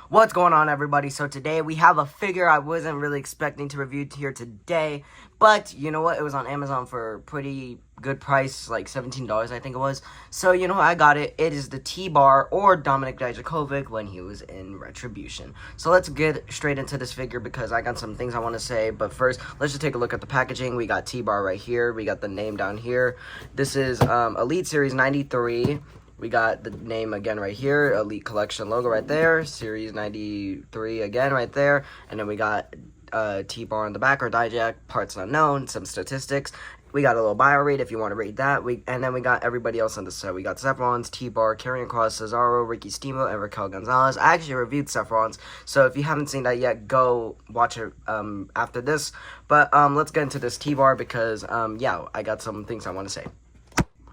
What's going on, everybody? So today we have a figure I wasn't really expecting to review here today, but you know what? It was on Amazon for a pretty good price, like $17 I think it was. So you know what? I got it. It is the T-Bar, or Dominic Dijakovic when he was in Retribution. So let's get straight into this figure because I got some things I want to say, but first let's just take a look at the packaging. We got T-Bar right here. We got the name down here. This is Elite Series 93. We got the name again right here, Elite Collection logo right there, Series 93 again right there, and then we got T-Bar on the back, or Dijak, parts unknown, some statistics. We got a little bio read if you want to read that. And then we got everybody else on the set. We got Sephiron's, T-Bar, Karrion Kross, Cesaro, Ricky Steamboat, and Raquel Gonzalez. I actually reviewed Sephiron's, so if you haven't seen that yet, go watch it after this. But let's get into this T-Bar because, yeah, I got some things I want to say.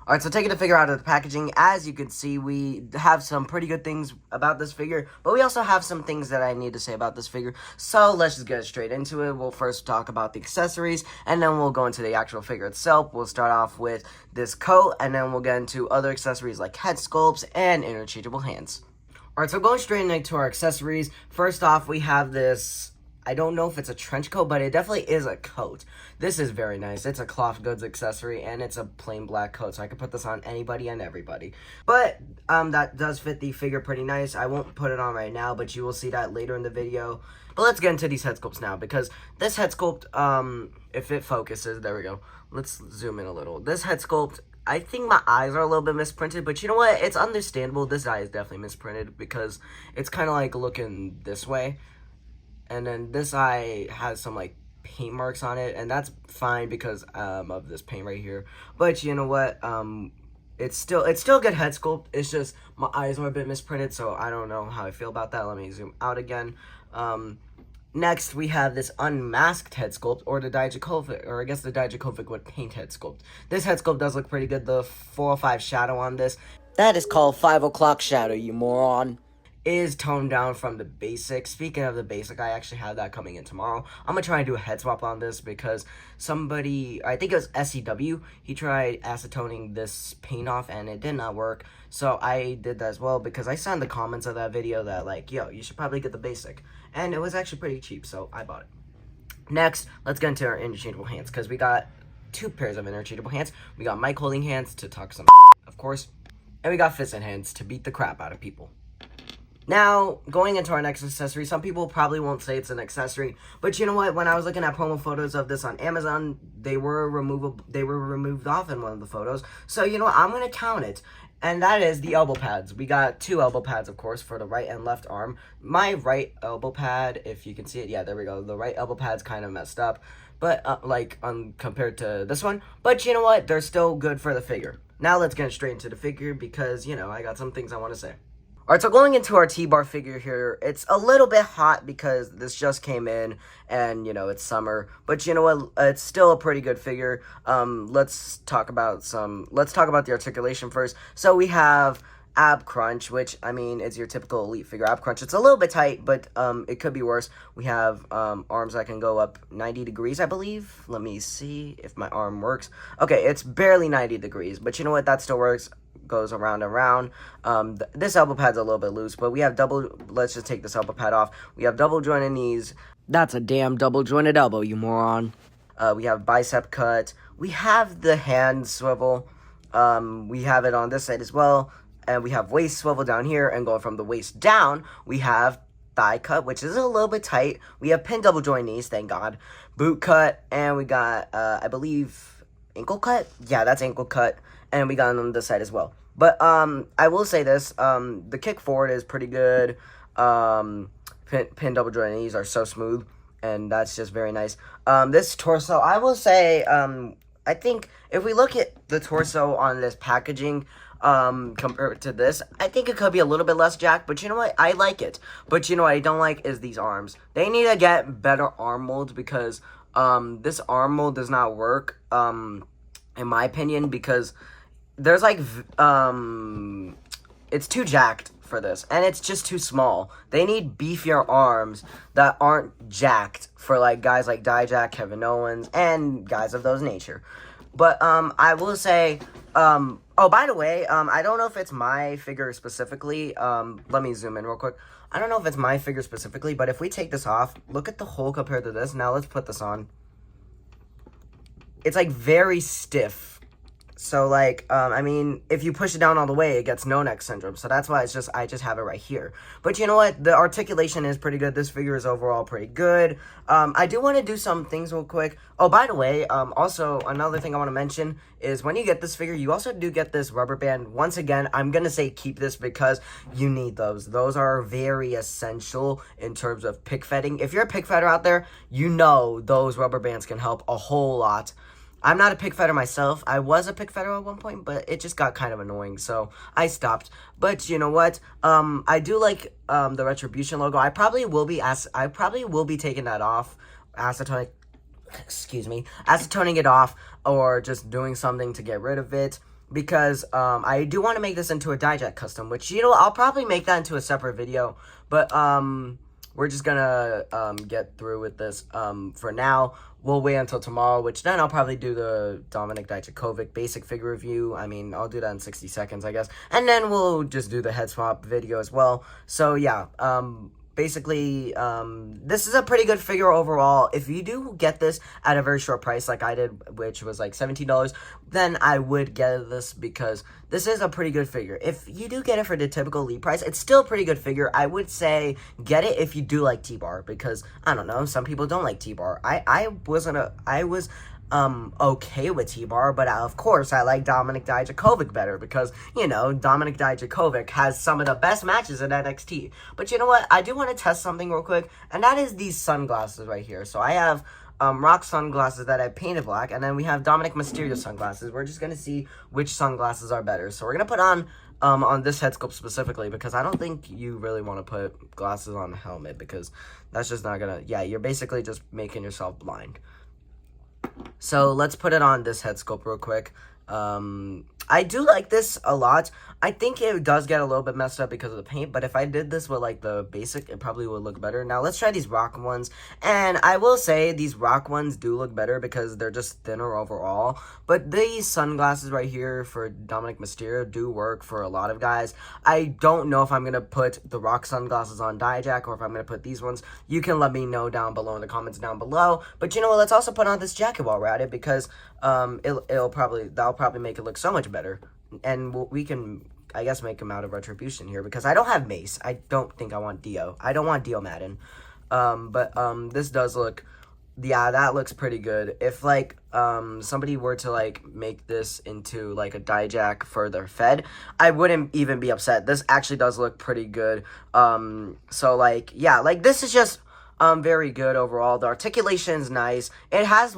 Alright, so taking the figure out of the packaging, as you can see, we have some pretty good things about this figure, but we also have some things that I need to say about this figure, so let's just get straight into it. We'll first talk about the accessories, and then we'll go into the actual figure itself. We'll start off with this coat, and then we'll get into other accessories like head sculpts and interchangeable hands. Alright, so going straight into our accessories, first off, we have this, I don't know if it's a trench coat, but it definitely is a coat. This is very nice. It's a cloth goods accessory, and it's a plain black coat, so I can put this on anybody and everybody. But that does fit the figure pretty nice. I won't put it on right now, but you will see that later in the video. But let's get into these head sculpts now, because this head sculpt, if it focuses, there we go. Let's zoom in a little. This head sculpt, I think my eyes are a little bit misprinted, but you know what? It's understandable. This eye is definitely misprinted, because it's kind of like looking this way. And then this eye has some like paint marks on it, and that's fine because of this paint right here. But you know what? It's still a good head sculpt. It's just my eyes are a bit misprinted, so I don't know how I feel about that. Let me zoom out again. Next, we have this unmasked head sculpt, or the Dijakovic, or I guess the Dijakovic with paint head sculpt. This head sculpt does look pretty good. The 405 shadow on this, that is called 5 o'clock shadow, you moron, is toned down from the basic. Speaking of the basic, I actually have that coming in tomorrow. I'm gonna try and do a head swap on this because somebody, I think it was SCW, he tried acetoning this paint off and it did not work. So I did that as well because I saw in the comments of that video that like, yo, you should probably get the basic. And it was actually pretty cheap, so I bought it. Next, let's get into our interchangeable hands because we got 2 pairs of interchangeable hands. We got mic holding hands to talk some of course. And we got fist hands to beat the crap out of people. Now, going into our next accessory, some people probably won't say it's an accessory, but you know what? When I was looking at promo photos of this on Amazon, they were removed off in one of the photos. So, you know what? I'm going to count it, and that is the elbow pads. We got 2 elbow pads, of course, for the right and left arm. My right elbow pad, if you can see it, yeah, there we go. The right elbow pad's kind of messed up, but compared to this one. But you know what? They're still good for the figure. Now let's get straight into the figure because, you know, I got some things I want to say. Alright, so going into our T-Bar figure here, it's a little bit hot because this just came in and, you know, it's summer. But you know what? It's still a pretty good figure. Let's talk about the articulation first. So we have ab crunch, which, I mean, is your typical Elite figure ab crunch. It's a little bit tight, but it could be worse. We have arms that can go up 90 degrees, I believe. Let me see if my arm works. Okay, it's barely 90 degrees, but you know what? That still works. Goes around and around. This elbow pad's a little bit loose, but we have let's just take this elbow pad off. We have double jointed knees. That's a damn double jointed elbow, you moron. We have bicep cut. We have the hand swivel. We have it on this side as well. And we have waist swivel down here, and going from the waist down, we have thigh cut, which is a little bit tight. We have pin double joint knees, thank God. Boot cut, and we got, I believe, ankle cut? Yeah, that's ankle cut. And we got it on this side as well. But I will say this, the kick forward is pretty good. Pin double joint knees are so smooth, and that's just very nice. This torso, I will say, I think if we look at the torso on this packaging, compared to this, I think it could be a little bit less jacked, but you know what? I like it. But you know what I don't like is these arms. They need to get better arm molds because this arm mold does not work, in my opinion, because there's like, it's too jacked for this, and it's just too small. They need beefier arms that aren't jacked for like guys like Dijak, Kevin Owens, and guys of those nature. But I will say, oh, by the way, I don't know if it's my figure specifically. Let me zoom in real quick. I don't know if it's my figure specifically, but if we take this off, look at the hole compared to this. Now let's put this on. It's like very stiff. So like, I mean, if you push it down all the way, it gets no neck syndrome. So that's why I just have it right here. But you know what? The articulation is pretty good. This figure is overall pretty good. I do want to do some things real quick. Oh, by the way, also another thing I want to mention is when you get this figure, you also do get this rubber band. Once again, I'm going to say keep this because you need those. Those are very essential in terms of pick fetting. If you're a pick fetter out there, you know those rubber bands can help a whole lot. I'm not a pick fetter myself. I was a pick fetter at one point, but it just got kind of annoying, so I stopped. But you know what? I do like the Retribution logo. I probably will be taking that off, acetoning it off, or just doing something to get rid of it. Because I do want to make this into a Dijak custom, which, you know, I'll probably make that into a separate video. But we're just gonna get through with this for now. We'll wait until tomorrow, which then I'll probably do the Dominic Dijakovic basic figure review. I mean, I'll do that in 60 seconds, I guess. And then we'll just do the head swap video as well. So, yeah, basically, this is a pretty good figure overall. If you do get this at a very short price like I did, which was like $17, then I would get this because this is a pretty good figure. If you do get it for the typical Elite price, it's still a pretty good figure. I would say get it if you do like T-Bar because, I don't know, some people don't like T-Bar. I was okay with T-Bar, but of course I like Dominic Dijakovic better because, you know, Dominic Dijakovic has some of the best matches in NXT. But you know what? I do want to test something real quick, and that is these sunglasses right here. So I have Rock sunglasses that I painted black, and then we have Dominik Mysterio sunglasses. We're just gonna see which sunglasses are better. So we're gonna put on this head sculpt specifically because I don't think you really want to put glasses on a helmet because that's just not gonna, yeah, you're basically just making yourself blind. So let's put it on this head sculpt real quick. I do like this a lot. I think it does get a little bit messed up because of the paint, but if I did this with like the basic, it probably would look better. Now let's try these rock ones, and I will say these rock ones do look better because they're just thinner overall, but these sunglasses right here for Dominik Mysterio do work for a lot of guys. I don't know if I'm going to put the rock sunglasses on Dijak or if I'm going to put these ones. You can let me know down below in the comments down below, but you know what, let's also put on this jacket while we're at it because that'll probably make it look so much better, and we can, I guess, make him out of Retribution here because I don't have Mace. I don't think I want Dio. I don't want Dio Madden. But this does look, yeah, that looks pretty good. If like somebody were to like make this into like a Dijak for their Fed, I wouldn't even be upset. This actually does look pretty good. So like, yeah, like this is just very good overall. The articulation is nice. It has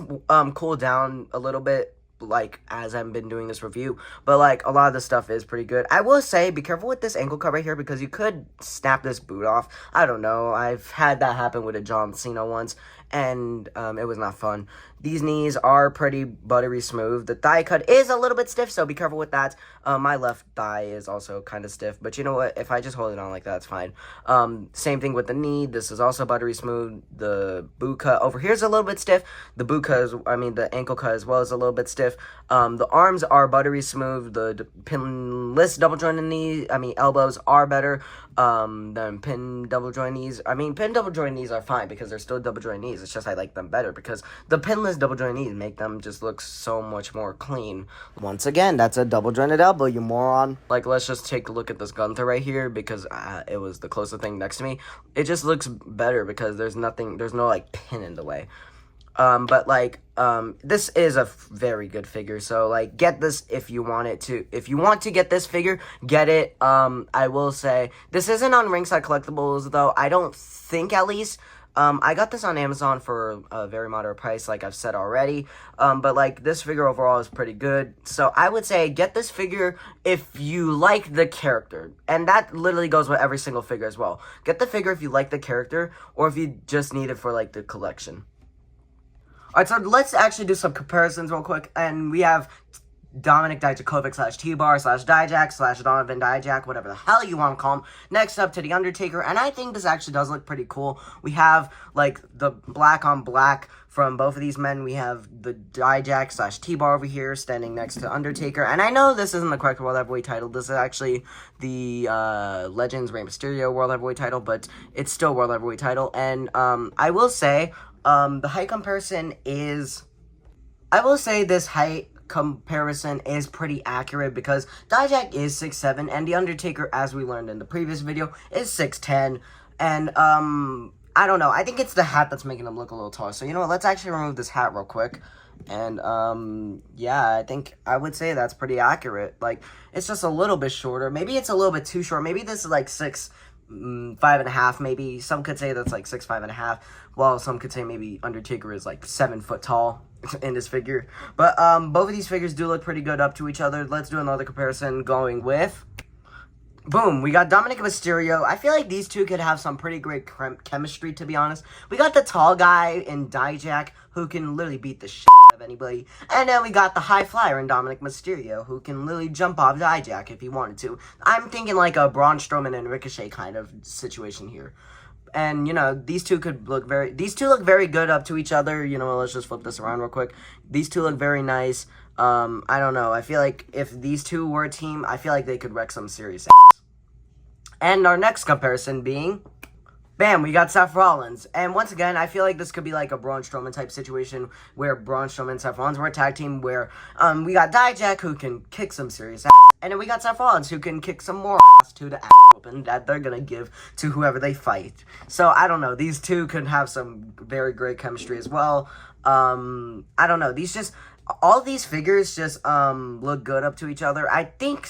cooled down a little bit, like, as I've been doing this review, but like a lot of the stuff is pretty good. I will say be careful with this ankle cut right here because you could snap this boot off. I don't know, I've had that happen with a John Cena once, and it was not fun. These knees are pretty buttery smooth. The thigh cut is a little bit stiff, so be careful with that. My left thigh is also kind of stiff, but you know what? If I just hold it on like that, it's fine. Same thing with the knee. This is also buttery smooth. The boot cut over here is a little bit stiff. The boot cut is, the ankle cut as well is a little bit stiff. The arms are buttery smooth. The pinless double jointed knee, elbows are better than pin double joint knees. Pin double joint knees are fine because they're still double joint knees. It's just I like them better because the pinless double joint knees make them just look so much more clean. Once again, that's a double jointed elbow, you moron. Like, let's just take a look at this Gunther right here because it was the closest thing next to me. It just looks better because there's no like pin in the way. But like, this is a very good figure, so like, get this if you want it to. If you want to get this figure, get it. I will say, this isn't on Ringside Collectibles, though, I don't think, at least. I got this on Amazon for a very moderate price, like I've said already, but like, this figure overall is pretty good, so I would say get this figure if you like the character, and that literally goes with every single figure as well. Get the figure if you like the character, or if you just need it for like the collection. Alright, so let's actually do some comparisons real quick, and we have Dominic Dijakovic slash T-Bar slash Dijak slash Donovan Dijak, whatever the hell you want to call him. Next up to the Undertaker, and I think this actually does look pretty cool. We have, like, the black on black from both of these men. We have the Dijak slash T-Bar over here standing next to Undertaker, and I know this isn't the correct World Heavyweight title. This is actually the Legends Rey Mysterio World Heavyweight title, but it's still World Heavyweight title, and I will say, the height comparison is... I will say this height comparison is pretty accurate because Dijak is 6'7", and The Undertaker, as we learned in the previous video, is 6'10", and, I don't know, I think it's the hat that's making him look a little taller. So, you know what, let's actually remove this hat real quick, and, yeah, I think I would say that's pretty accurate. Like, it's just a little bit shorter. Maybe it's a little bit too short. Maybe this is, like, 5.5, maybe. Some could say that's like 6'5.5", while some could say maybe Undertaker is like 7 foot tall in this figure. But both of these figures do look pretty good up to each other. Let's do another comparison going with... Boom, we got Dominic Mysterio. I feel like these two could have some pretty great chemistry, to be honest. We got the tall guy in Dijak, who can literally beat the shit out of anybody. And then we got the high flyer in Dominic Mysterio, who can literally jump off Dijak if he wanted to. I'm thinking like a Braun Strowman and Ricochet kind of situation here. And, you know, these two look very good up to each other. You know, let's just flip this around real quick. These two look very nice. I don't know. I feel like if these two were a team, I feel like they could wreck some serious ass. And our next comparison being, bam, we got Seth Rollins. And once again, I feel like this could be like a Braun Strowman type situation where Braun Strowman and Seth Rollins were a tag team where we got Dijak who can kick some serious ass. And then we got Seth Rollins who can kick some more ass to the ass whooping that they're going to give to whoever they fight. So, I don't know. These two could have some very great chemistry as well. I don't know. All these figures just look good up to each other. I think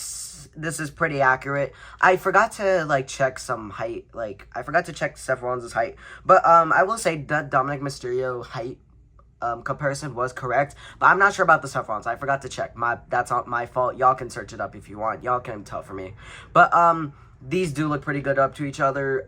this is pretty accurate. I forgot to, like, check some height. Like, I forgot to check Seth Rollins' height. But, I will say that Dominic Mysterio height comparison was correct. But I'm not sure about the Seth Rollins. I forgot to check. That's not my fault. Y'all can search it up if you want. Y'all can tell for me. But, these do look pretty good up to each other.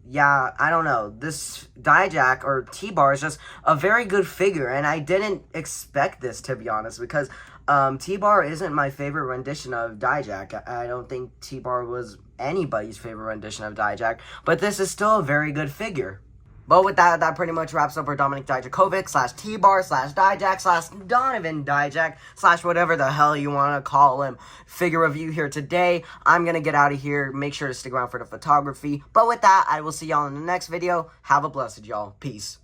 Yeah, I don't know. This Dijak or T-Bar is just a very good figure, and I didn't expect this, to be honest, because T-Bar isn't my favorite rendition of Dijak. I don't think T-Bar was anybody's favorite rendition of Dijak, but this is still a very good figure. But with that, that pretty much wraps up our Dominic Dijakovic slash T-Bar slash Dijak slash Donovan Dijak slash whatever the hell you want to call him figure review here today. I'm going to get out of here. Make sure to stick around for the photography. But with that, I will see y'all in the next video. Have a blessed, y'all. Peace.